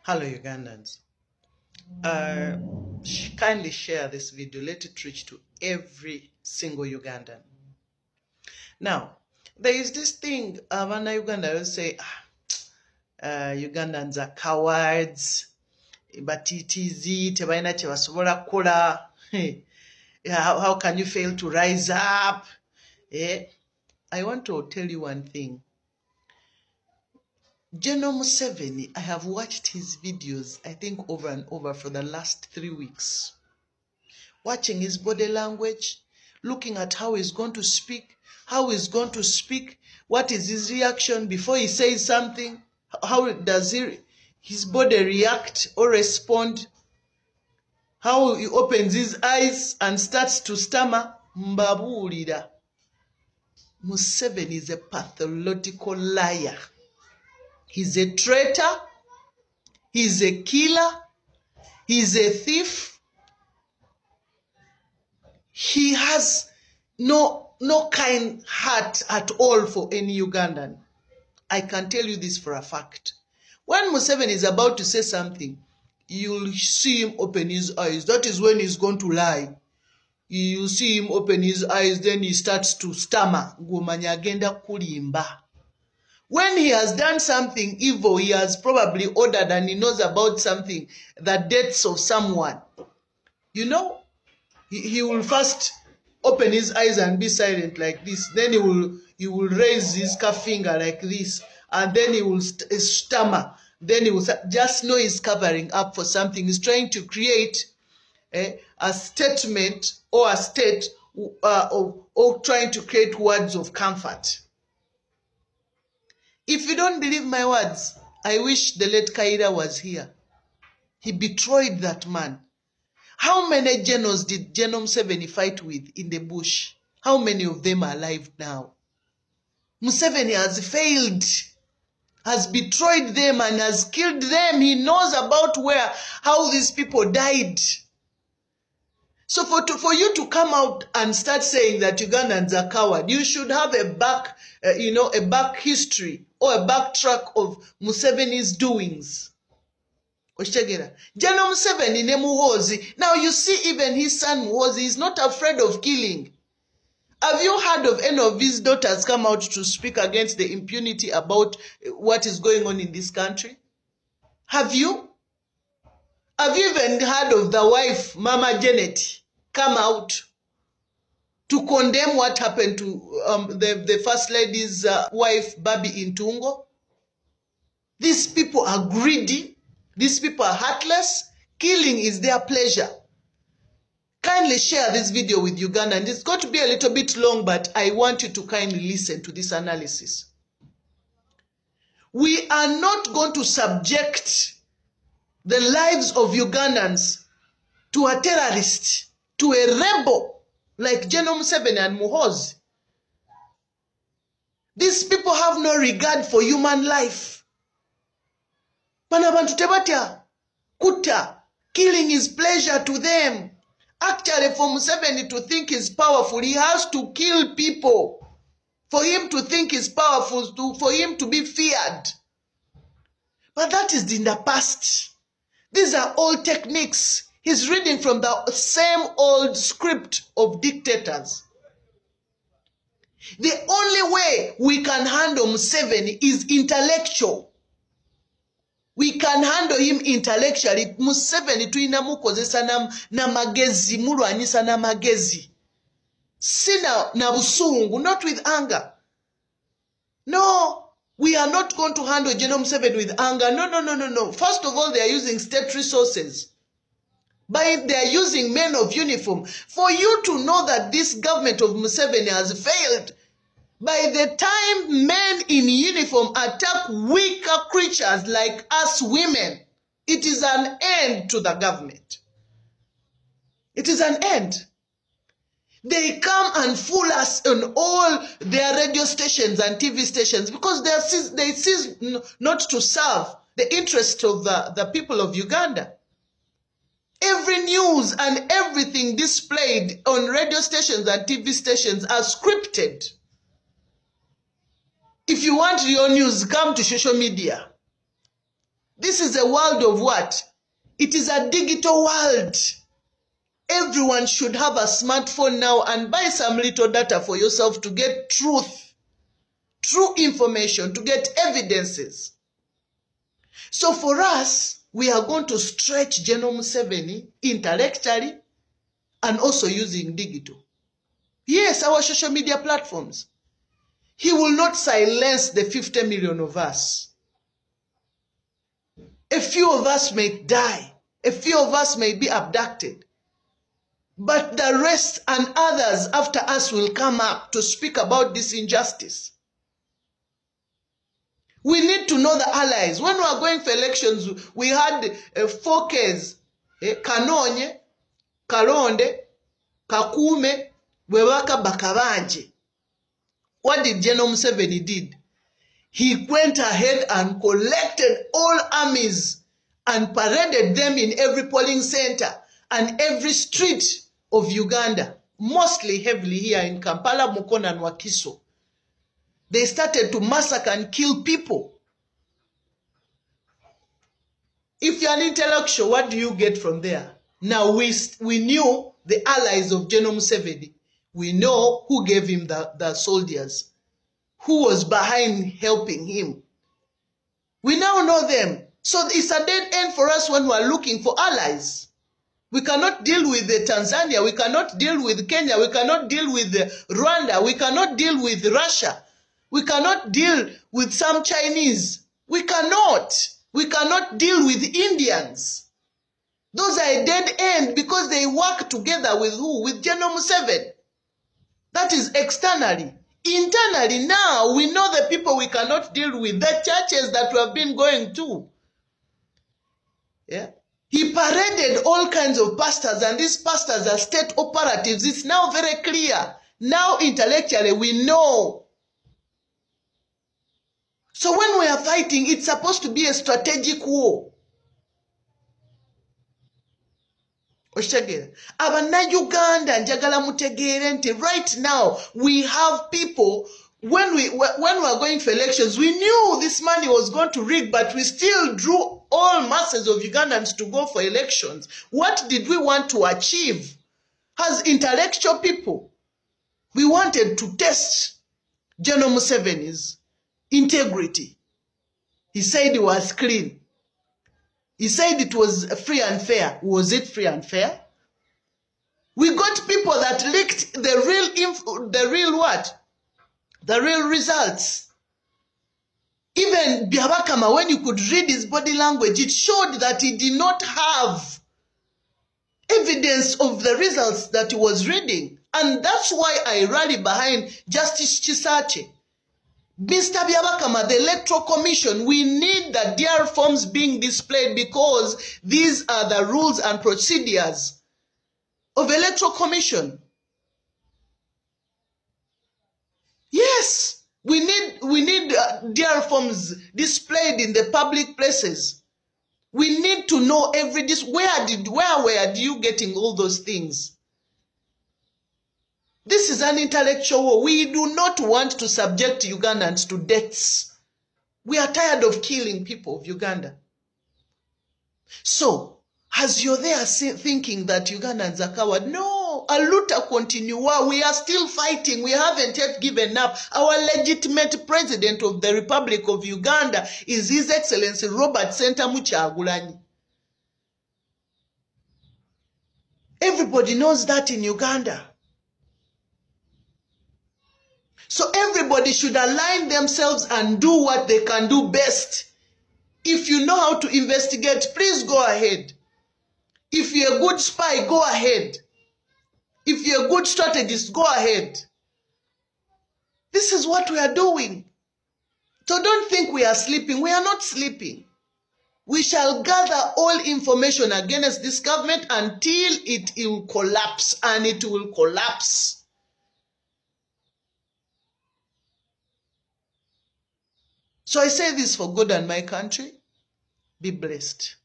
Hello, Ugandans. Kindly share this video. Let it reach to every single Ugandan. Now, there is this thing, when Uganda will say, Ugandans are cowards, but it is it, how can you fail to rise up? I want to tell you one thing. General Museveni, I have watched his videos, I think over and over for the last 3 weeks. Watching his body language, looking at how he's going to speak, what is his reaction before he says something, how does his body react or respond, how he opens his eyes and starts to stammer. Mbabulira. Museveni is a pathological liar. He's a traitor, he's a killer, he's a thief. He has no kind heart at all for any Ugandan. I can tell you this for a fact. When Museveni is about to say something, you'll see him open his eyes. That is when he's going to lie. You see him open his eyes, then he starts to stammer. When he has done something evil, he has probably ordered and he knows about something, the deaths of someone. You know, he will first open his eyes and be silent like this. Then he will raise his finger like this, and then he will stammer. Then he will just know he's covering up for something. He's trying to create a statement or a state or trying to create words of comfort. If you don't believe my words, I wish the late Kaira was here. He betrayed that man. How many generals did General Museveni fight with in the bush? How many of them are alive now? Museveni has failed, has betrayed them and has killed them. He knows about how these people died. So for you to come out and start saying that Ugandans are cowards, you should have a back history or a backtrack of Museveni's doings. General Museveni ne Muhoozi. Now you see, even his son Muhoozi is not afraid of killing. Have you heard of any of his daughters come out to speak against the impunity about what is going on in this country? Have you? Have you even heard of the wife, Mama Janet, come out to condemn what happened to the First Lady's wife, Babi Intungo? These people are greedy. These people are heartless. Killing is their pleasure. Kindly share this video with Uganda. And it's going to be a little bit long, but I want you to kindly listen to this analysis. We are not going to subject the lives of Ugandans to a terrorist, to a rebel like General Museveni and Muhoozi. These people have no regard for human life. Banabantu tebatya kuta. Killing is pleasure to them. Actually, for Museveni to think he's powerful, he has to kill people. For him to think he's powerful, for him to be feared. But that is in the past. These are old techniques. He's reading from the same old script of dictators. The only way we can handle Museveni is intellectual. We can handle him intellectually. Museveni tuina mukozesa na magezi, mulwanyisa na magezi. Sina na busungu, not with anger. No, we are not going to handle General Museveni with anger. No. First of all, they are using state resources. But they are using men of uniform. For you to know that this government of Museveni has failed, by the time men in uniform attack weaker creatures like us women, it is an end to the government. It is an end. They come and fool us on all their radio stations and TV stations because they cease not to serve the interest of the people of Uganda. Every news and everything displayed on radio stations and TV stations are scripted. If you want your news, come to social media. This is a world of what? It is a digital world. Everyone should have a smartphone now and buy some little data for yourself to get truth, true information, to get evidences. So for us, we are going to stretch General Museveni intellectually and also using digital. Yes, our social media platforms. He will not silence the 50 million of us. A few of us may die. A few of us may be abducted. But the rest and others after us will come up to speak about this injustice. We need to know the allies. When we are going for elections, we had 4 cases. Kanonye, Kalonde, Kakume, Wewaka, Bakabanje. What did General Museveni did? He went ahead and collected all armies and paraded them in every polling center and every street of Uganda, mostly heavily here in Kampala, Mukono, and Wakiso. They started to massacre and kill people. If you're an intellectual, what do you get from there? Now we knew the allies of General Museveni. We know who gave him the soldiers, who was behind helping him. We now know them. So it's a dead end for us when we are looking for allies. We cannot deal with Tanzania. We cannot deal with Kenya. We cannot deal with Rwanda. We cannot deal with Russia. We cannot deal with some Chinese. We cannot. We cannot deal with Indians. Those are a dead end because they work together with who? With General Museveni. That is externally. Internally now, we know the people we cannot deal with, the churches that we have been going to. Yeah. He paraded all kinds of pastors, and these pastors are state operatives. It's now very clear. Now intellectually we know. So when we are fighting, it's supposed to be a strategic war. Uganda njagala mutegeere nti right now we have people, when we are going for elections, we knew this money was going to rig, but we still drew all masses of Ugandans to go for elections. What did we want to achieve? As intellectual people, we wanted to test General Museveni's integrity. He said it was clean. He said it was free and fair. Was it free and fair? We got people that leaked the real results. Even Byabakama, when you could read his body language, it showed that he did not have evidence of the results that he was reading. And that's why I rally behind Justice Chisache. Mr. Byabakama, the Electoral Commission, we need the DR forms being displayed because these are the rules and procedures of Electoral Commission. Yes, we need DR forms displayed in the public places. We need to know where were you getting all those things? This is an intellectual war. We do not want to subject Ugandans to deaths. We are tired of killing people of Uganda. So, as you're there thinking that Ugandans are coward, no, aluta continua. We are still fighting. We haven't yet given up. Our legitimate president of the Republic of Uganda is His Excellency Robert Sentamu Kyagulanyi. Everybody knows that in Uganda. So everybody should align themselves and do what they can do best. If you know how to investigate, please go ahead. If you're a good spy, go ahead. If you're a good strategist, go ahead. This is what we are doing. So don't think we are sleeping. We are not sleeping. We shall gather all information against this government until it will collapse, and it will collapse. So I say this for God and my country. Be blessed.